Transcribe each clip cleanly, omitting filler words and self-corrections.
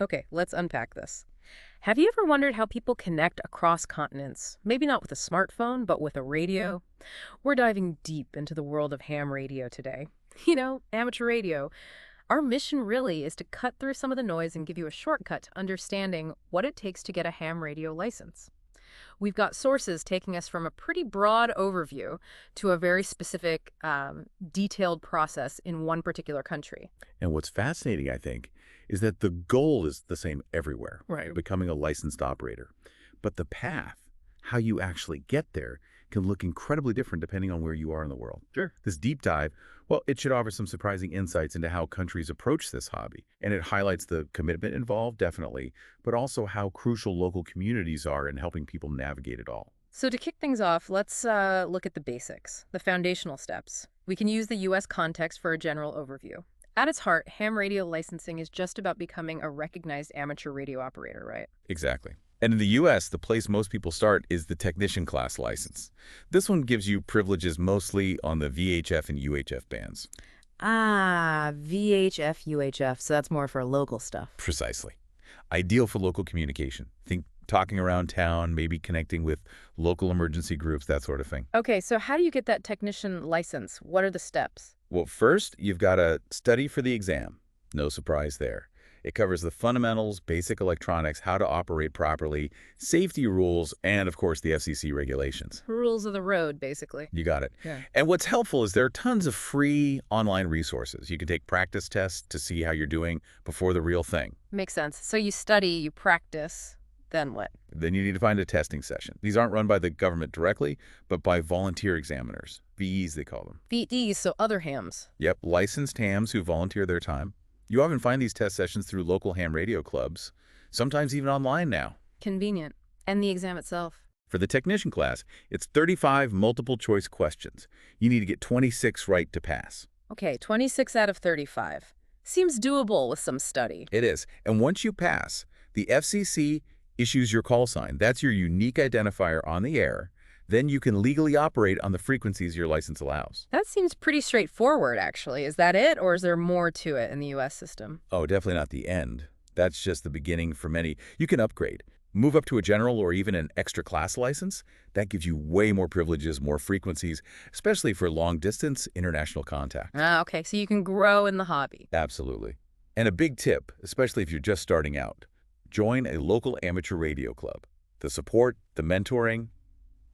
Okay, let's unpack this. Have you ever wondered how people connect across continents? Maybe not with a smartphone, but with a radio? We're diving deep into the world of ham radio today. Amateur radio. Our mission really is to cut through some of the noise and give you a shortcut to understanding what it takes to get a ham radio license. We've got sources taking us from a pretty broad overview to a very specific, detailed process in one particular country. And what's fascinating, I think, is that the goal is the same everywhere, Right. becoming a licensed operator. But the path, how you actually get there, can look incredibly different depending on where you are in the world. Sure. This deep dive, well, it should offer some surprising insights into how countries approach this hobby. And it highlights the commitment involved, definitely, but also how crucial local communities are in helping people navigate it all. So to kick things off, let's look at the basics, the foundational steps. We can use the U.S. context for a general overview. At its heart, ham radio licensing is just about becoming a recognized amateur radio operator, right? Exactly. And in the U.S., the place most people start is the technician class license. This one gives you privileges mostly on the VHF and UHF bands. Ah, VHF, UHF, so that's more for local stuff. Precisely. Ideal for local communication. Think talking around town, maybe connecting with local emergency groups, that sort of thing. Okay, so how do you get that technician license? What are the steps? Well, first, you've got to study for the exam. No surprise there. It covers the fundamentals, basic electronics, how to operate properly, safety rules, and, of course, the FCC regulations. Rules of the road, basically. You got it. Yeah. And what's helpful is there are tons of free online resources. You can take practice tests to see how you're doing before the real thing. Makes sense. So you study, you practice, then what? Then you need to find a testing session. These aren't run by the government directly, but by volunteer examiners. VEs, they call them. VEs, so other hams. Yep, licensed hams who volunteer their time. You often find these test sessions through local ham radio clubs, sometimes even online now. Convenient. And the exam itself? For the technician class, it's 35 multiple-choice questions. You need to get 26 right to pass. Okay, 26 out of 35. Seems doable with some study. It is. And once you pass, the FCC issues your call sign. That's your unique identifier on the air. Then you can legally operate on the frequencies your license allows. That seems pretty straightforward, actually. Is that it, or is there more to it in the U.S. system? Oh, definitely not the end. That's just the beginning for many. You can upgrade. Move up to a general or even an extra class license. That gives you way more privileges, more frequencies, especially for long-distance international contact. Ah, okay, so you can grow in the hobby. Absolutely. And a big tip, especially if you're just starting out, join a local amateur radio club. The support, the mentoring,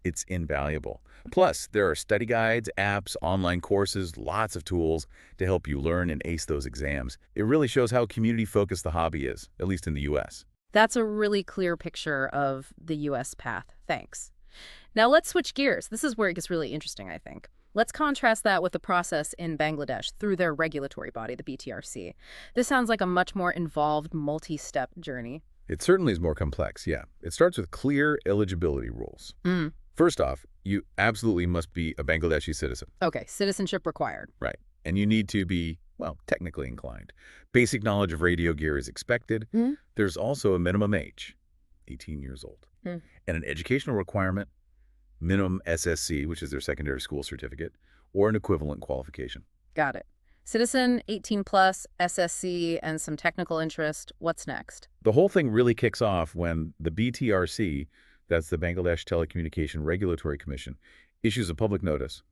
it's invaluable. Plus, there are study guides, apps, online courses, lots of tools to help you learn and ace those exams. It really shows how community-focused the hobby is, at least in the U.S. That's a really clear picture of the U.S. path. Thanks. Now let's switch gears. This is where it gets really interesting, I think. Let's contrast that with the process in Bangladesh through their regulatory body, the BTRC. This sounds like a much more involved, multi-step journey. It certainly is more complex, yeah. It starts with clear eligibility rules. First off, you absolutely must be a Bangladeshi citizen. Okay, citizenship required. Right. And you need to be, well, technically inclined. Basic knowledge of radio gear is expected. There's also a minimum age, 18 years old. And an educational requirement, minimum SSC, which is their secondary school certificate, or an equivalent qualification. Got it. Citizen, 18 plus, SSC, and some technical interest. What's next? The whole thing really kicks off when the BTRC, that's the Bangladesh Telecommunication Regulatory Commission, issues a public notice.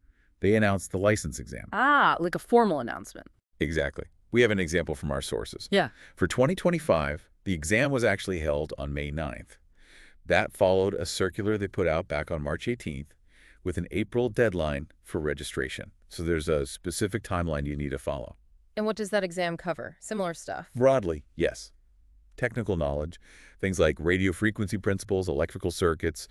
They announce the license exam. Ah, like a formal announcement. Exactly. We have an example from our sources. Yeah. For 2025, the exam was actually held on May 9th. That followed a circular they put out back on March 18th with an April deadline for registration. So there's a specific timeline you need to follow. And what does that exam cover? Similar stuff. Broadly, yes. Technical knowledge, things like radio frequency principles, electrical circuits,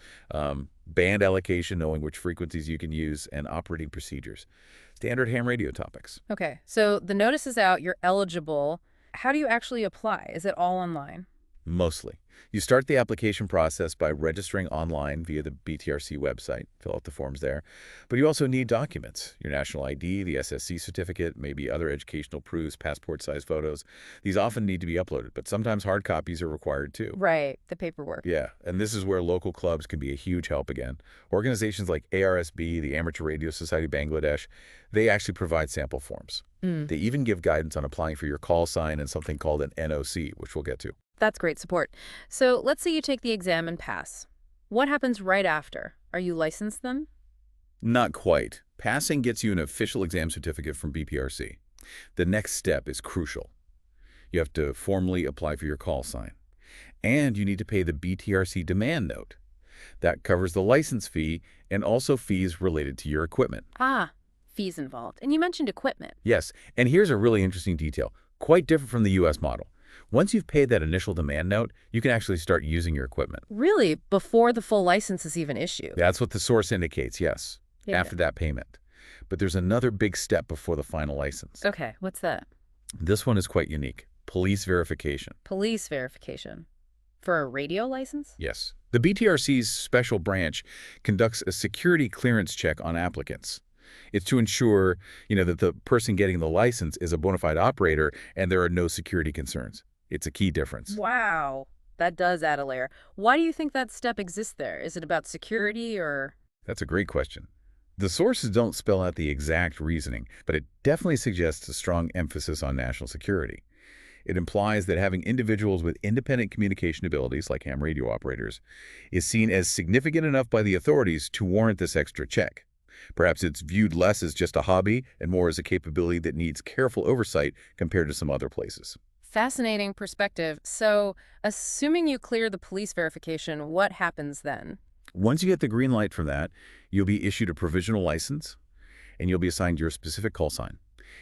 band allocation, knowing which frequencies you can use, and operating procedures. Standard ham radio topics. Okay, so the notice is out, you're eligible. How do you actually apply? Is it all online? Mostly. You start the application process by registering online via the BTRC website. Fill out the forms there. But you also need documents, your national ID, the SSC certificate, maybe other educational proofs, passport-sized photos. These often need to be uploaded, but sometimes hard copies are required too. Right, the paperwork. Yeah, and this is where local clubs can be a huge help again. Organizations like ARSB, the Amateur Radio Society Bangladesh, they actually provide sample forms. They even give guidance on applying for your call sign and something called an NOC, which we'll get to. That's great support. So let's say you take the exam and pass. What happens right after? Are you licensed then? Not quite. Passing gets you an official exam certificate from BPRC. The next step is crucial. You have to formally apply for your call sign. And you need to pay the BTRC demand note. That covers the license fee and also fees related to your equipment. Ah, fees involved. And you mentioned equipment. Yes, and here's a really interesting detail, quite different from the U.S. model. Once you've paid that initial demand note, you can actually start using your equipment. Really, before the full license is even issued? That's what the source indicates, yes, Yeah. after that payment. But there's another big step before the final license. Okay, what's that? This one is quite unique. Police verification. Police verification. For a radio license? Yes. The BTRC's special branch conducts a security clearance check on applicants. It's to ensure, that the person getting the license is a bona fide operator and there are no security concerns. It's a key difference. Wow. That does add a layer. Why do you think that step exists there? Is it about security or... That's a great question. The sources don't spell out the exact reasoning, but it definitely suggests a strong emphasis on national security. It implies that having individuals with independent communication abilities, like ham radio operators, is seen as significant enough by the authorities to warrant this extra check. Perhaps it's viewed less as just a hobby and more as a capability that needs careful oversight compared to some other places. Fascinating perspective. So, assuming you clear the police verification, what happens then? Once you get the green light from that, you'll be issued a provisional license, and you'll be assigned your specific call sign.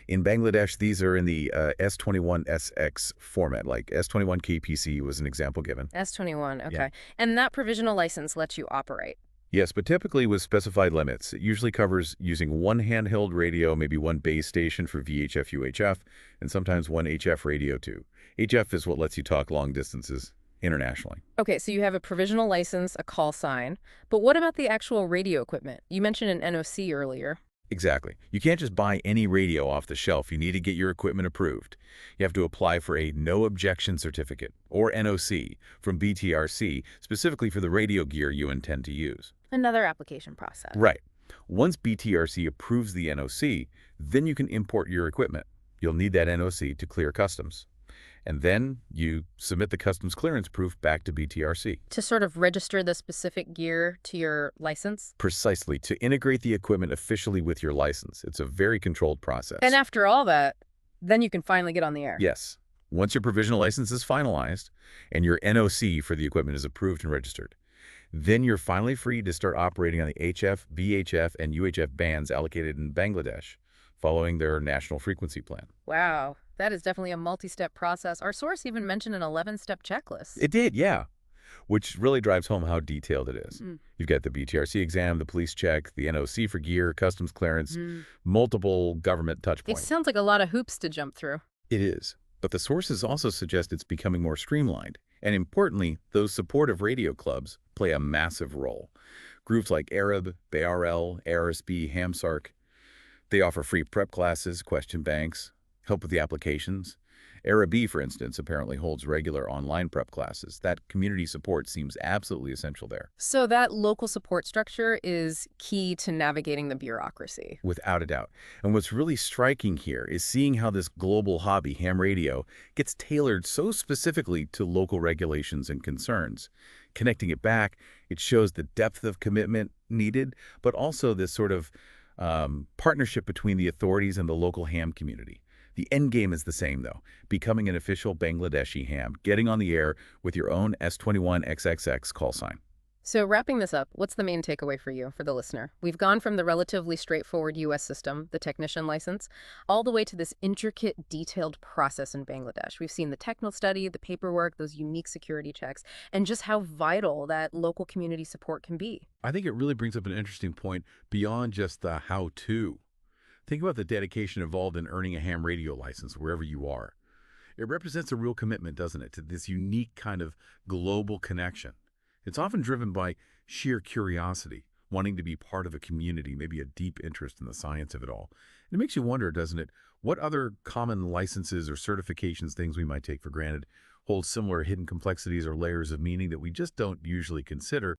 In Bangladesh, these are in the S21SX format, like S21KPC was an example given. S21, okay. Yeah. And that provisional license lets you operate. Yes, but typically with specified limits. It usually covers using one handheld radio, maybe one base station for VHF, UHF, and sometimes one HF radio too. HF is what lets you talk long distances internationally. Okay, so you have a provisional license, a call sign, but what about the actual radio equipment? You mentioned an NOC earlier. Exactly. You can't just buy any radio off the shelf. You need to get your equipment approved. You have to apply for a No Objection Certificate, or NOC, from BTRC, specifically for the radio gear you intend to use. Another application process. Right. Once BTRC approves the NOC, then you can import your equipment. You'll need that NOC to clear customs. And then you submit the customs clearance proof back to BTRC. To sort of register the specific gear to your license? Precisely, to integrate the equipment officially with your license. It's a very controlled process. And after all that, then you can finally get on the air. Yes. Once your provisional license is finalized and your NOC for the equipment is approved and registered, then you're finally free to start operating on the HF, VHF, and UHF bands allocated in Bangladesh, following their national frequency plan. Wow, that is definitely a multi-step process. Our source even mentioned an 11-step checklist. It did, yeah, which really drives home how detailed it is. Mm. You've got the BTRC exam, the police check, the NOC for gear, customs clearance, multiple government touch It points. sounds like a lot of hoops to jump through. It is, but the sources also suggest it's becoming more streamlined. And importantly, those supportive radio clubs play a massive role. Groups like Arab, BRL, ARSB, HAMSARC, they offer free prep classes, question banks, help with the applications. Arabi, for instance, apparently holds regular online prep classes. That community support seems absolutely essential there. So that local support structure is key to navigating the bureaucracy. Without a doubt. And what's really striking here is seeing how this global hobby, ham radio, gets tailored so specifically to local regulations and concerns. Connecting it back, it shows the depth of commitment needed, but also this sort of partnership between the authorities and the local ham community. The end game is the same, though, becoming an official Bangladeshi ham, getting on the air with your own S21XXX call sign. So wrapping this up, what's the main takeaway for you, for the listener? We've gone from the relatively straightforward U.S. system, the technician license, all the way to this intricate, detailed process in Bangladesh. We've seen the technical study, the paperwork, those unique security checks, and just how vital that local community support can be. I think it really brings up an interesting point beyond just the how-to. Think about the dedication involved in earning a ham radio license wherever you are. It represents a real commitment, doesn't it, to this unique kind of global connection. It's often driven by sheer curiosity, wanting to be part of a community, maybe a deep interest in the science of it all. And it makes you wonder, doesn't it, what other common licenses or certifications, things we might take for granted, hold similar hidden complexities or layers of meaning that we just don't usually consider